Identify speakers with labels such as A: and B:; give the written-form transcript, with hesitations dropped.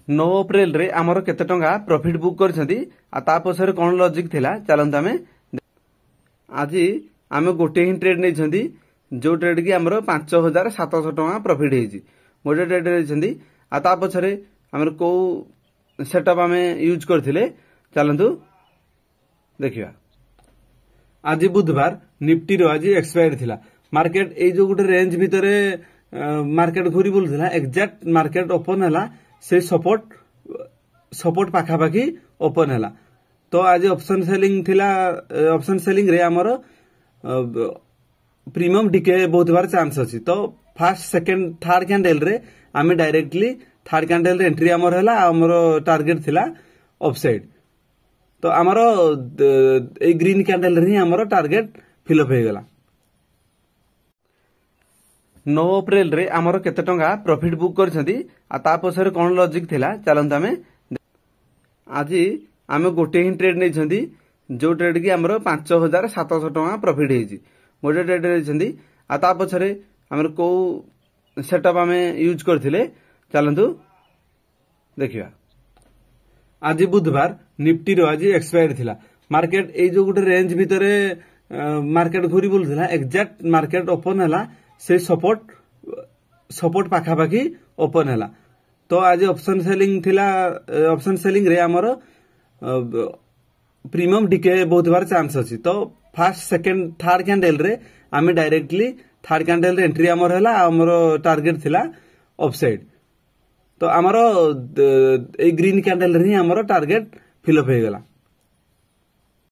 A: 9 April रे आमर केते टंका प्रॉफिट बुक करछंती आ ता पछरे कोन लॉजिक थिला चलंत आमे आज आमे गोटे ही ट्रेड नै छंती जो ट्रेड की आमर 5700 टंका प्रॉफिट हेजी गोटे ट्रेड नै छंती आ ता पछरे आमर को सेटअप आमे यूज करथिले चलंतु देखिबा। आज बुधवार निफ्टी रो आज एक्सपायर थिला मार्केट ए जो गोटे रेंज भितरे मार्केट घुरी बोलथिला एग्जैक्ट मार्केट ओपन हला से सपोर्ट पाखापाखी ओपन हला तो आज ऑप्शन सेलिंग थिला ऑप्शन सेलिंग रे हमर प्रीमियम डिके बहुत बार चांस अछि तो फर्स्ट सेकंड थर्ड कैंडल रे आमे डायरेक्टली थर्ड कैंडल रे एंट्री हमर हला हमर टारगेट थिला अपसाइड तो हमर ए ग्रीन कैंडल रे हमर टारगेट फिल अप हे गेला। 9 एप्रिल रे आमर केते टंका प्रॉफिट बुक करछंती आ ता पछरे कोन लॉजिक थिला चलंत आमे आज आमे गोटे ही ट्रेड नै छंती जो ट्रेड की आमर 5700 टंका प्रॉफिट हेजी गोटे ट्रेड नै छंती आ ता पछरे आमर को सेटअप आमे यूज करथिले चलंतु देखिबा। आज बुधवार निफ्टी रो आज एक्सपायर थिला मार्केट ए जो गोटे रेंज भितरे मार्केट घुरी बोलथिला एग्जैक्ट मार्केट ओपन हला से सपोर्ट पाखापाखी ओपन हला तो आज ऑप्शन सेलिंग थिला ऑप्शन सेलिंग रे हमर प्रीमियम डिके बहुत बार चांस अछि तो फर्स्ट सेकंड थर्ड कैंडल रे आमे डायरेक्टली थर्ड कैंडल रे एंट्री हमर हला हमर टारगेट थिला अपसाइड तो हमर ए ग्रीन कैंडल रे हमर टारगेट फिल अप हे गेला।